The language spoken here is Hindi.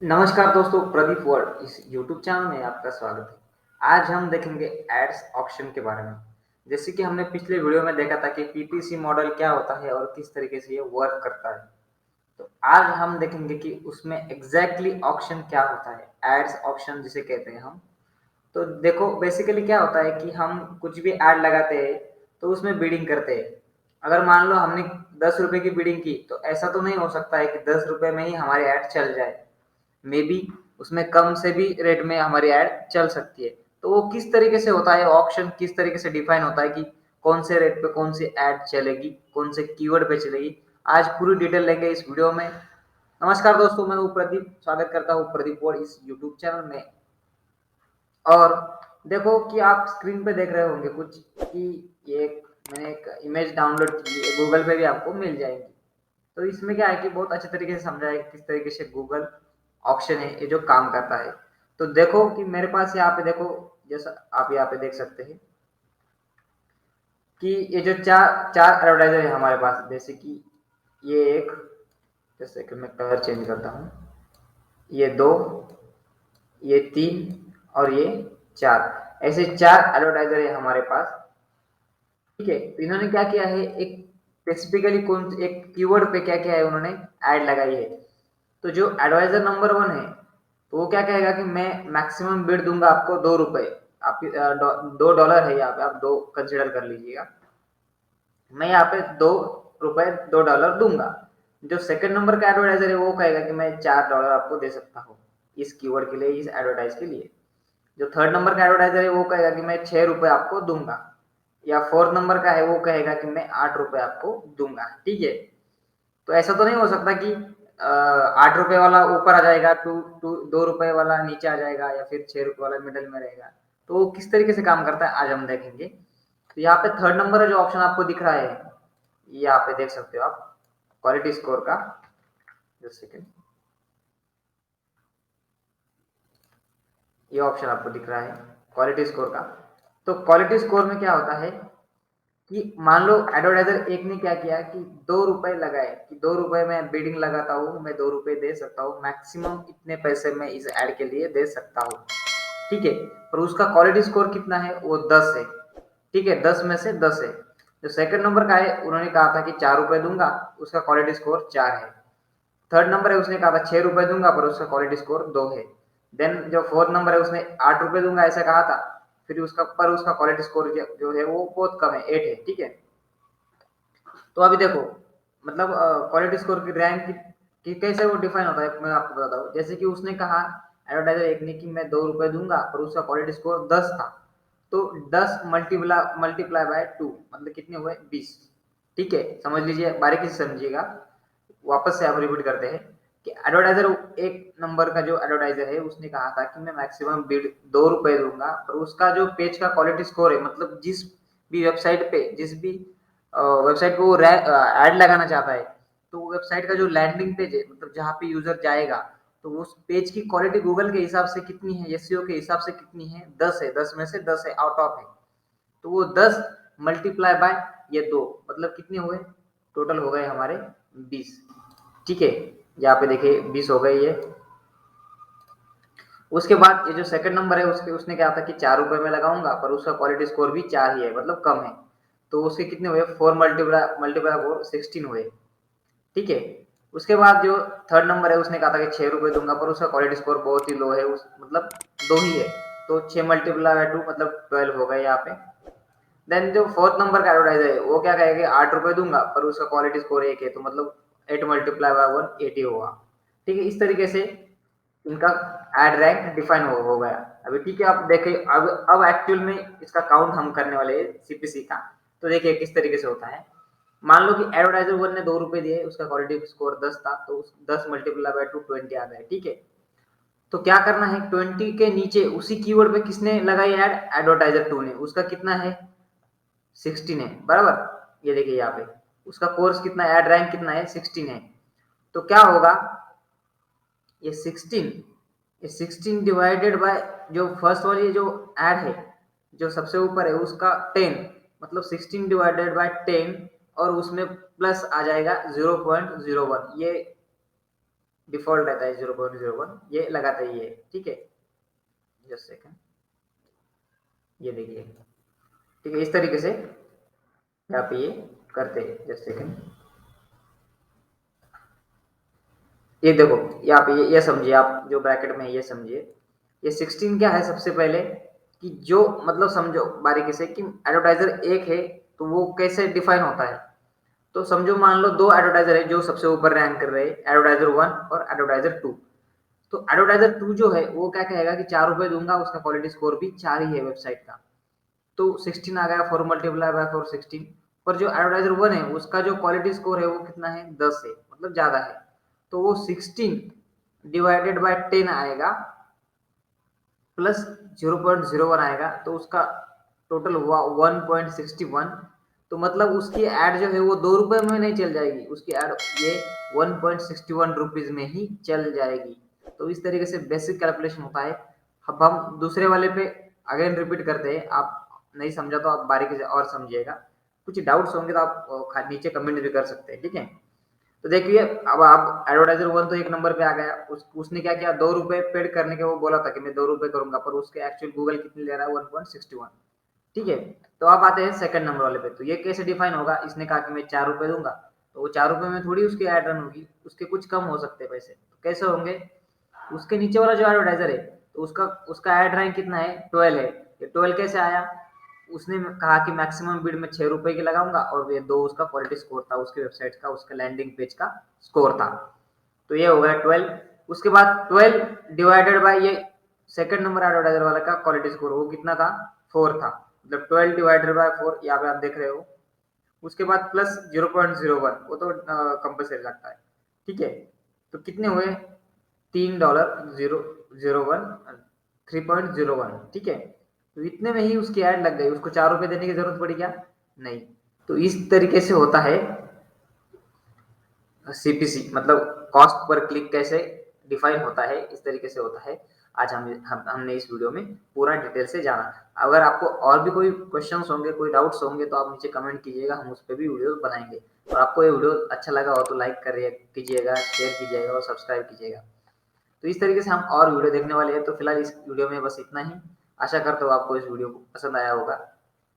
नमस्कार दोस्तों, प्रदीप वर्ड इस यूट्यूब चैनल में आपका स्वागत है। आज हम देखेंगे एड्स ऑप्शन के बारे में। जैसे कि हमने पिछले वीडियो में देखा था कि पीपीसी मॉडल क्या होता है और किस तरीके से ये वर्क करता है। तो आज हम देखेंगे कि उसमें एग्जैक्टली ऑप्शन क्या होता है, एड्स ऑप्शन जिसे कहते हैं हम। तो देखो बेसिकली क्या होता है कि हम कुछ भी ऐड लगाते हैं तो उसमें बिडिंग करते हैं। अगर मान लो हमने 10 रुपए की बिडिंग की तो ऐसा तो नहीं हो सकता है कि 10 रुपए में ही हमारी ऐड चल जाए। मे बी उसमें कम से भी रेट में हमारी ऐड चल सकती है। तो वो किस तरीके से होता है, ऑप्शन किस तरीके से डिफाइन होता है कि कौन से रेट पे कौन सी ऐड चलेगी, कौन से कीवर्ड पे चलेगी, आज पूरी डिटेल लेंगे इस वीडियो में। नमस्कार दोस्तों, मैं हूँ प्रदीप, स्वागत करता हूँ प्रदीप और इस यूट्यूब चैनल में। और देखो कि आप स्क्रीन पे देख रहे होंगे कुछ कि ये मैंने एक इमेज डाउनलोड की है, गूगल पे भी आपको मिल जाएगी। तो इसमें क्या है कि बहुत अच्छे तरीके से समझा है कि किस तरीके से गूगल ऑप्शन है ये जो काम करता है। तो देखो कि मेरे पास यहाँ पे देखो, जैसा आप यहाँ पे देख सकते हैं कि ये जो चार चार एडवर्टाइजर है हमारे पास। जैसे कि ये एक, जैसे कि मैं कलर चेंज करता हूँ, ये दो, ये तीन और ये चार, ऐसे चार एडवर्टाइजर है हमारे पास। ठीक है, तो इन्होंने क्या किया है, एक स्पेसिफिकली कौन एक कीवर्ड पे क्या किया है, उन्होंने ऐड लगाई है। तो जो एडवाइजर नंबर 1 है, तो वो क्या कहेगा कि मैं मैक्सिमम बिड दूंगा आपको 2 रुपए। आपकी $2 है, यहाँ पे आप दो कंसिडर कर लीजिएगा। मैं यहाँ पे ₹2 $2 दूंगा। जो सेकंड नंबर का एडवर्टाइजर है वो कहेगा कि मैं $4 आपको दे सकता हूँ इस कीवर्ड के लिए, इस एडवर्टाइज के लिए। जो थर्ड नंबर का एडवर्टाइजर है वो कहेगा कि मैं ₹6 आपको दूंगा। या फोर्थ नंबर का है वो कहेगा कि मैं ₹8 आपको दूंगा। ठीक है, तो ऐसा तो नहीं हो सकता कि ₹8 वाला ऊपर आ जाएगा, टू टू ₹2 वाला नीचे आ जाएगा, या फिर ₹6 वाला मिडल में रहेगा। तो वो किस तरीके से काम करता है आज हम देखेंगे। तो यहाँ पे थर्ड नंबर है जो ऑप्शन आपको दिख रहा है, यहाँ पे देख सकते हो आप, क्वालिटी स्कोर का। जस्ट सेकेंड, ये ऑप्शन आपको दिख रहा है क्वालिटी स्कोर का। तो क्वालिटी स्कोर में क्या होता है कि मान लो एडवर्टाइजर एक ने क्या किया कि ₹2 लगाए, कि ₹2 में बिडिंग लगाता हूँ, मैं ₹2 दे सकता हूँ, मैक्सिमम इतने पैसे मैं इस ऐड के लिए दे सकता हूँ। ठीक है, और उसका क्वालिटी स्कोर कितना है, वो 10 है। ठीक है, 10 में से 10 है। जो सेकंड नंबर का है उन्होंने कहा था कि ₹4 दूंगा, उसका क्वालिटी स्कोर 4 है। थर्ड नंबर है उसने कहा था ₹6 दूंगा, पर उसका क्वालिटी स्कोर 2 है। देन जो फोर्थ नंबर है उसने ₹8 दूंगा ऐसा कहा था, फिर उसका क्वालिटी स्कोर जो है वो बहुत कम है, 8 है। ठीक है, तो अभी देखो, मतलब क्वालिटी स्कोर की रैंक की कैसे वो डिफाइन होता है, मैं आपको बताता हूँ। जैसे कि उसने कहा एडवर्टाइजर एक ने कि मैं ₹2 दूंगा, पर उसका क्वालिटी स्कोर 10 था। तो 10 मल्टीप्लाई बाय 2 मतलब कितने हुए, 20। ठीक है, समझ लीजिए, बारीकी से समझिएगा। वापस से आप रिपीट करते हैं कि एडवर्टाइजर एक नंबर का जो एडवर्टाइजर है उसने कहा था कि मैं मैक्सिमम बिड ₹2 दूंगा, पर उसका जो पेज का क्वालिटी स्कोर है, मतलब जिस भी वेबसाइट पे, जिस भी वेबसाइट पे वो ऐड लगाना चाहता है, तो वो वेबसाइट का जो लैंडिंग पेज है, मतलब जहाँ पे यूजर जाएगा, तो उस पेज की क्वालिटी गूगल के हिसाब से कितनी है, एसईओ के हिसाब से कितनी है, 10 है, 10 में से 10 है, आउट ऑफ है। तो वो 10 मल्टीप्लाई बाय ये 2, मतलब कितने हुए, टोटल हो गए हमारे 20। ठीक है, यहाँ पे देखिए 20 हो गए ये। उसके बाद ये जो सेकंड नंबर है उसके उसने क्या था कि ₹4 में लगाऊंगा, पर उसका क्वालिटी स्कोर भी 4 ही है, मतलब कम है। तो उसके कितने हुए, 4 मल्टीप्लाई 4 16 हुए। ठीक है, उसके बाद जो थर्ड नंबर है उसने कहा था कि ₹6 दूंगा, पर उसका क्वालिटी स्कोर बहुत ही लो है, मतलब 2 ही है। तो 6 मल्टीप्लाई बाय 2 मतलब 12 हो गए यहाँ पे। देन जो फोर्थ नंबर का एडवर्टाइजर है वो क्या कहेगा, ₹8 दूंगा, पर उसका क्वालिटी स्कोर 1 है, तो मतलब 8 मल्टीप्लाई बाय 1 80 होगा। ठीक है, इस तरीके से इनका एड रैंक डिफाइन हो गया। अभी ठीक है, आप देखिए, अब एक्चुअल में इसका काउंट हम करने वाले हैं सीपीसी का। तो देखिए किस तरीके से होता है। मान लो कि एडवर्टाइजर 1 ने ₹2 दिए, उसका क्वालिटी स्कोर 10 था, तो 10 मल्टीप्लाई बाय 2 20 आ गए। ठीक है, तो क्या करना है, 20 के नीचे उसी कीवर्ड पे किसने लगाई ऐड, एडवर्टाइजर 2 ने, उसका कितना है, 16 है, बराबर। ये देखिए यहाँ पे उसका कोर्स कितना, ऐड रैंक कितना है, 16 है। तो क्या होगा, ये 16, ये 16 डिवाइडेड बाय जो फर्स्ट वाली जो ऐड है, जो सबसे ऊपर है, उसका 10, मतलब 16 डिवाइडेड बाय 10, और उसमें प्लस आ जाएगा 0.01। ये डिफॉल्ट रहता है 0.01, ये लगाता है ये, ठीक है। जस्ट सेकंड, ये देखिए, ठीक है, इस तरीके से यहाँ पे ये करते हैं। जस्ट सेकंड, ये देखो यहाँ पे ये समझिए, आप जो ब्रैकेट में ये समझिए, ये 16 क्या है सबसे पहले, कि जो मतलब समझो बारीकी से कि एडवर्टाइजर एक है तो वो कैसे डिफाइन होता है। तो समझो मान लो दो एडवर्टाइजर है जो सबसे ऊपर रैंक कर रहे हैं, एडवर्टाइजर 1 और एडवर्टाइजर 2। तो एडवर्टाइजर 2 जो है वो क्या कहेगा कि 4 रुपए दूंगा, उसका क्वालिटी स्कोर भी 4 ही है वेबसाइट का। तो 16 आ गया, 4 मल्टीप्लाई बाय 4 16। पर जो एडवर्टाइजर 1 है उसका जो क्वालिटी स्कोर है वो कितना है, 10 है, मतलब ज्यादा है। तो वो 16 डिवाइडेड बाय 10 आएगा प्लस 0.01 आएगा, तो उसका टोटल हुआ 1.61। तो मतलब उसकी एड जो है वो 2 रुपए में नहीं चल जाएगी, उसकी एड ये 1.61 रुपीज में ही चल जाएगी। तो इस तरीके से बेसिक कैलकुलेशन होता है। अब हम दूसरे वाले पे अगेन रिपीट करते हैं, आप नहीं समझा तो आप बारीकी से और समझिएगा। कुछ डाउट्स होंगे तो आप नीचे कमेंट भी कर सकते हैं, ठीक है। तो देखिए अब आप एडवर्टाइजर 1 तो एक नंबर पे आ गया, उसने क्या किया, 2 रुपए पेड करने के वो बोला था कि मैं 2 रुपए करूंगा, पर उसके एक्चुअल गूगल कितने ले रहा है, 1.61, ठीक है। तो आप आते हैं सेकंड नंबर वाले पे, तो ये कैसे डिफाइन होगा, इसने कहा कि मैं 4 रुपए दूंगा, तो वो 4 रुपए में थोड़ी उसकी एड रन होगी, उसके कुछ कम हो सकते हैं पैसे, तो कैसे होंगे, उसके नीचे वाला जो एडवर्टाइजर है तो उसका उसका एड रैंक कितना है, 12 है। ये 12 कैसे आया, उसने कहा कि मैक्सिमम बिड में 6 रुपए की लगाऊंगा, और ये 2 उसका क्वालिटी स्कोर था, उसकी वेबसाइट का, उसका लैंडिंग पेज का स्कोर था। तो ये हो गया 12। उसके बाद 12 डिवाइडेड बाय ये सेकंड नंबर एडवर्टाइजर वाला का क्वालिटी स्कोर, वो कितना था, 4 था। मतलब 12 डिवाइडेड बाय 4, यहाँ पे आप देख रहे हो। उसके बाद प्लस 0.01, वो तो कंपलसरी लगता है, ठीक है। तो कितने हुए, $3.001, 3.01, ठीक है। तो इतने में ही उसकी एड लग गई, उसको 4 रुपए देने की जरूरत पड़ी क्या, नहीं। तो इस तरीके से होता है सीपीसी, मतलब कॉस्ट पर क्लिक कैसे डिफाइन होता है, इस तरीके से होता है। आज हमने इस वीडियो में पूरा डिटेल से जाना। अगर आपको और भी कोई क्वेश्चंस होंगे, कोई डाउट्स होंगे, तो आप नीचे कमेंट कीजिएगा, हम उस पर भी वीडियो बनाएंगे। और आपको ये वीडियो अच्छा लगा हो तो लाइक कीजिएगा, शेयर कीजिएगा और सब्सक्राइब कीजिएगा। तो इस तरीके से हम और वीडियो देखने वाले हैं। तो फिलहाल इस वीडियो में बस इतना ही। आशा करता हूँ आपको इस वीडियो पसंद आया होगा।